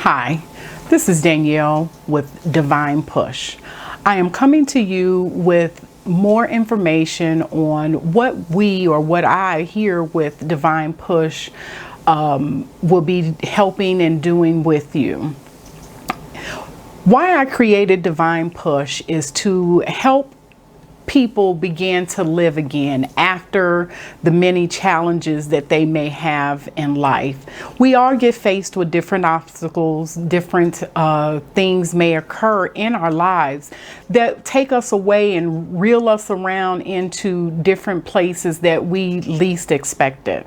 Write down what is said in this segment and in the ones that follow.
Hi, this is Danielle with Divine Push. I am coming to you with more information on what I here with Divine Push will be helping and doing with you. Why I created Divine Push is to help people begin to live again after the many challenges that they may have in life. We all get faced with different obstacles, different things may occur in our lives that take us away and reel us around into different places that we least expected.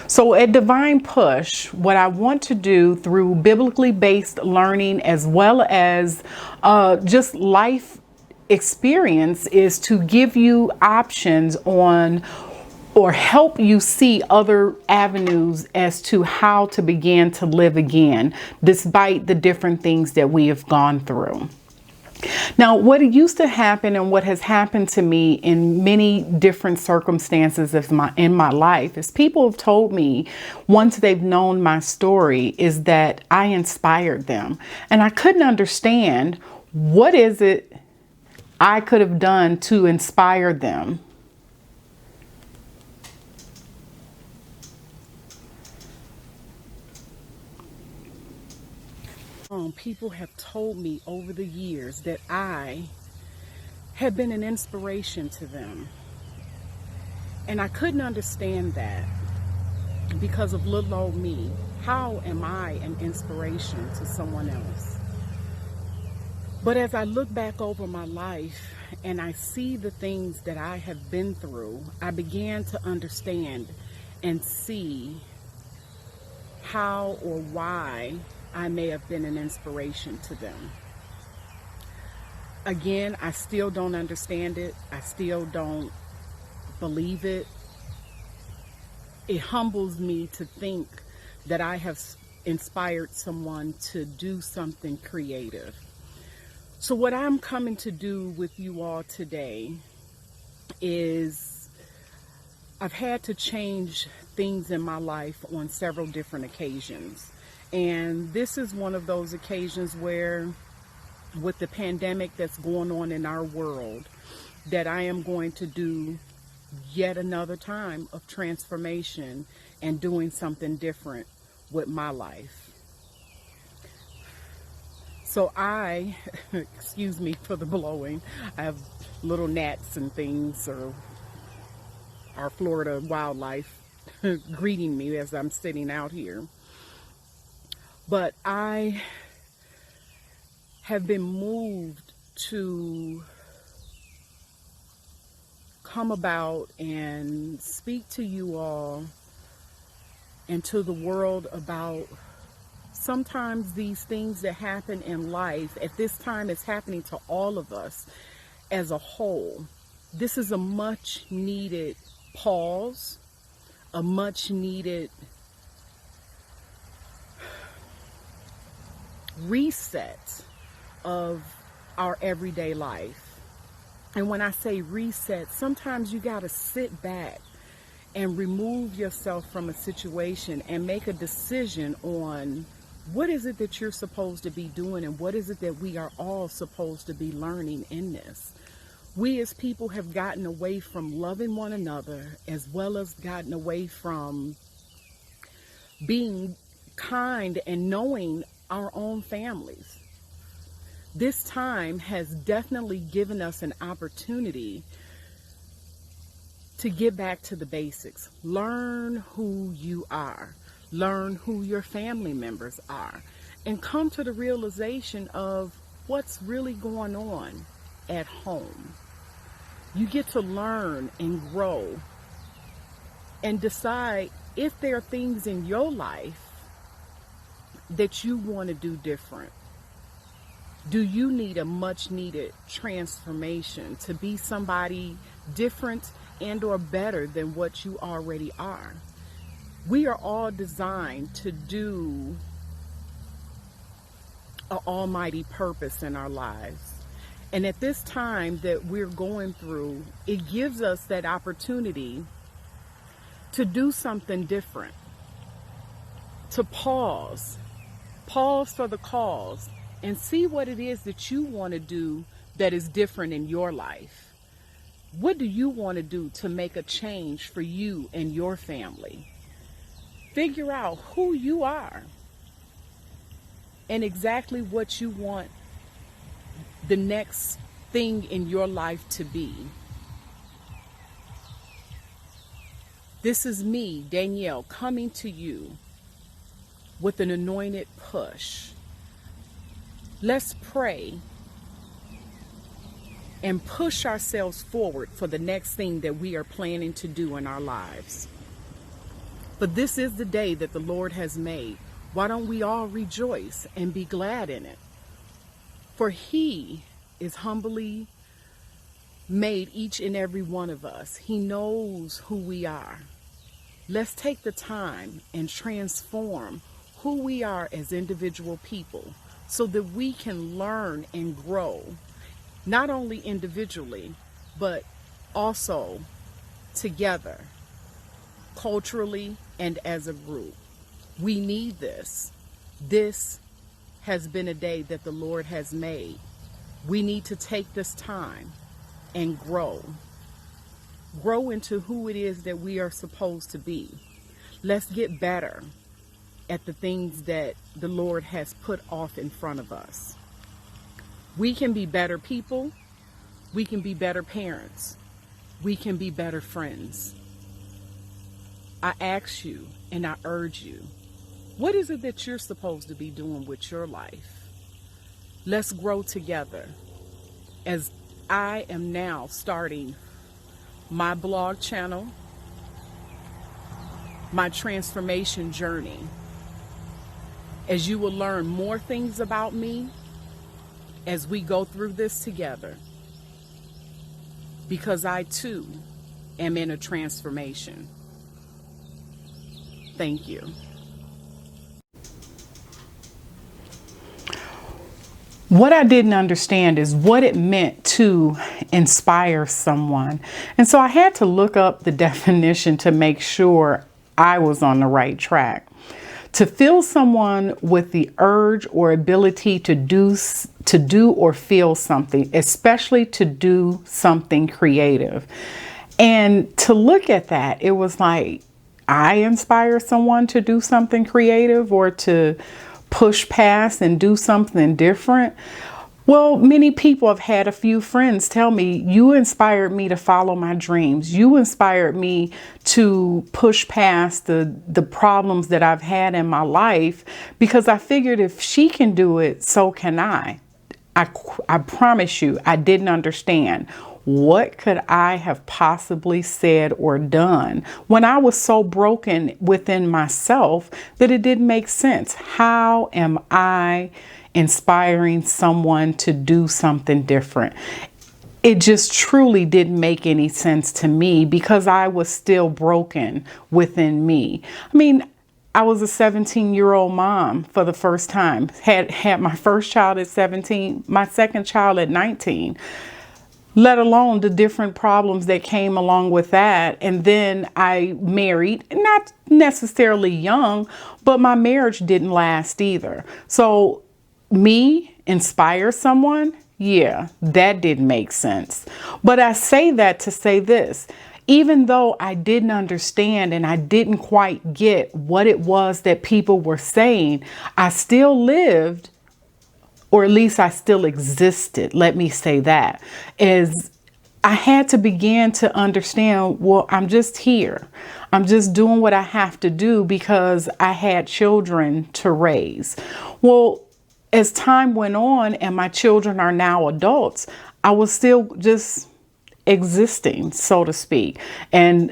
So at Divine Push, what I want to do through biblically based learning as well as just life experience is to give you options on or help you see other avenues as to how to begin to live again despite the different things that we have gone through. Now, what used to happen and what has happened to me in many different circumstances in my life is people have told me once they've known my story is that I inspired them, and I couldn't understand what is it I could have done to inspire them. People have told me over the years that I have been an inspiration to them. And I couldn't understand that because of little old me. How am I an inspiration to someone else? But as I look back over my life and I see the things that I have been through, I began to understand and see how or why I may have been an inspiration to them. Again, I still don't understand it. I still don't believe it. It humbles me to think that I have inspired someone to do something creative. So what I'm coming to do with you all today is I've had to change things in my life on several different occasions. And this is one of those occasions where with the pandemic that's going on in our world, that I am going to do yet another time of transformation and doing something different with my life. So excuse me for the blowing, I have little gnats and things, or our Florida wildlife greeting me as I'm sitting out here. But I have been moved to come about and speak to you all and to the world about sometimes these things that happen in life. At this time, it's happening to all of us as a whole. This is a much needed pause, a much needed reset of our everyday life. And when I say reset, sometimes you got to sit back and remove yourself from a situation and make a decision on what is it that you're supposed to be doing and what is it that we are all supposed to be learning in this. We as people have gotten away from loving one another, as well as gotten away from being kind and knowing our own families. This time has definitely given us an opportunity to get back to the basics. Learn who you are. Learn who your family members are. And come to the realization of what's really going on at home. You get to learn and grow and decide if there are things in your life that you want to do different. Do you need a much needed transformation to be somebody different and or better than what you already are? We are all designed to do an almighty purpose in our lives. And at this time that we're going through, it gives us that opportunity to do something different, to pause, Pause for the cause and see what it is that you want to do that is different in your life. What do you want to do to make a change for you and your family? Figure out who you are and exactly what you want the next thing in your life to be. This is me, Danielle, coming to you with an anointed push. Let's pray and push ourselves forward for the next thing that we are planning to do in our lives. But this is the day that the Lord has made. Why don't we all rejoice and be glad in it? For He is humbly made each and every one of us. He knows who we are. Let's take the time and transform who we are as individual people so that we can learn and grow, not only individually, but also together, culturally and as a group. We need this. This has been a day that the Lord has made. We need to take this time and grow into who it is that we are supposed to be. Let's get better at the things that the Lord has put off in front of us. We can be better people. We can be better parents. We can be better friends. I ask you and I urge you, what is it that you're supposed to be doing with your life? Let's grow together. As I am now starting my blog channel, my transformation journey, as you will learn more things about me as we go through this together, because I too am in a transformation. Thank you. What I didn't understand is what it meant to inspire someone. And so I had to look up the definition to make sure I was on the right track. To fill someone with the urge or ability to do or feel something, especially to do something creative. And to look at that, it was like, I inspire someone to do something creative or to push past and do something different. Well, many people have had a few friends tell me, you inspired me to follow my dreams. You inspired me to push past the problems that I've had in my life, because I figured if she can do it, so can I. I promise you, I didn't understand. What could I have possibly said or done when I was so broken within myself that it didn't make sense? How am I inspiring someone to do something different? It just truly didn't make any sense to me because I was still broken within me. I mean, I was a 17-year-old mom for the first time, had my first child at 17, my second child at 19. Let alone the different problems that came along with that. And then I married, not necessarily young, but my marriage didn't last either. So me inspire someone? Yeah, that didn't make sense. But I say that to say this. Even though I didn't understand and I didn't quite get what it was that people were saying, I still lived, or at least I still existed. Let me say that. Is I had to begin to understand, well, I'm just here. I'm just doing what I have to do because I had children to raise. Well, as time went on and my children are now adults, I was still just existing, so to speak. And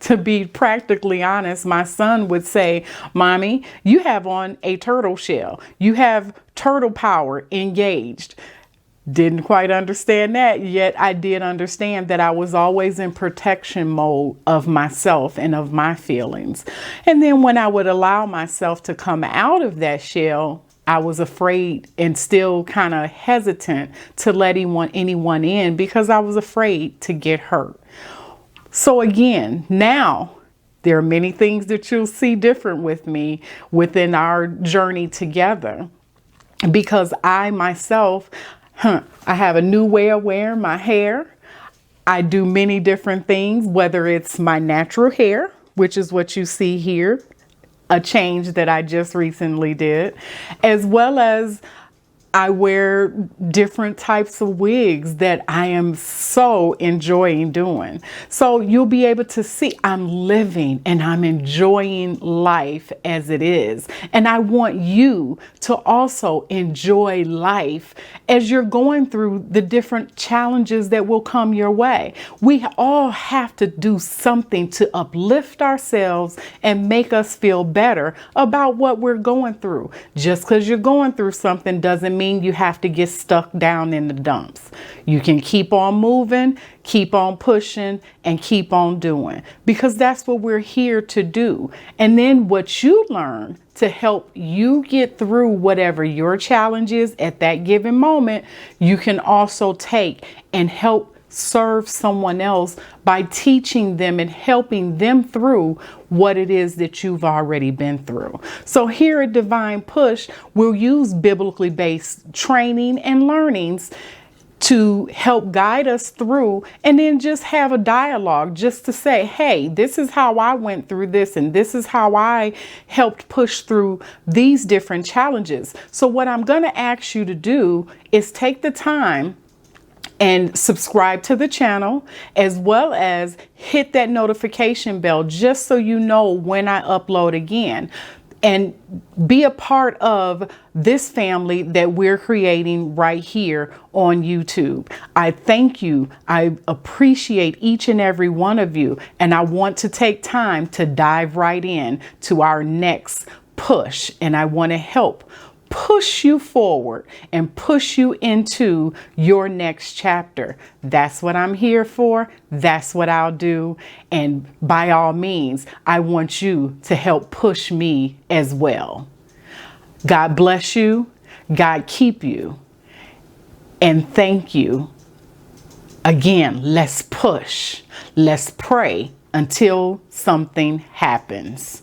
to be practically honest, my son would say, Mommy, you have on a turtle shell. You have turtle power engaged. Didn't quite understand that, yet I did understand that I was always in protection mode of myself and of my feelings. And then when I would allow myself to come out of that shell, I was afraid and still kind of hesitant to let anyone in because I was afraid to get hurt. So again, now There are many things that you'll see different with me within our journey together, because I myself, I have a new way of wearing my hair. I do many different things, whether it's my natural hair, which is what you see here, a change that I just recently did, as well as I wear different types of wigs that I am so enjoying doing. So you'll be able to see I'm living and I'm enjoying life as it is. And I want you to also enjoy life as you're going through the different challenges that will come your way. We all have to do something to uplift ourselves and make us feel better about what we're going through. Just because you're going through something doesn't mean you have to get stuck down in the dumps. You can keep on moving, keep on pushing, and keep on doing, because that's what we're here to do. And then what you learn to help you get through whatever your challenge is at that given moment, you can also take and help serve someone else by teaching them and helping them through what it is that you've already been through. So here at Divine Push, we'll use biblically based training and learnings to help guide us through, and then just have a dialogue just to say, hey, this is how I went through this, and this is how I helped push through these different challenges. So what I'm going to ask you to do is take the time and subscribe to the channel, as well as hit that notification bell just so you know when I upload again, and be a part of this family that we're creating right here on YouTube. I thank you. I appreciate each and every one of you. And I want to take time to dive right in to our next push. And I want to help push you forward and push you into your next chapter. That's what I'm here for. That's what I'll do. And by all means, I want you to help push me as well. God bless you. God keep you. And thank you. Again, let's push. Let's pray until something happens.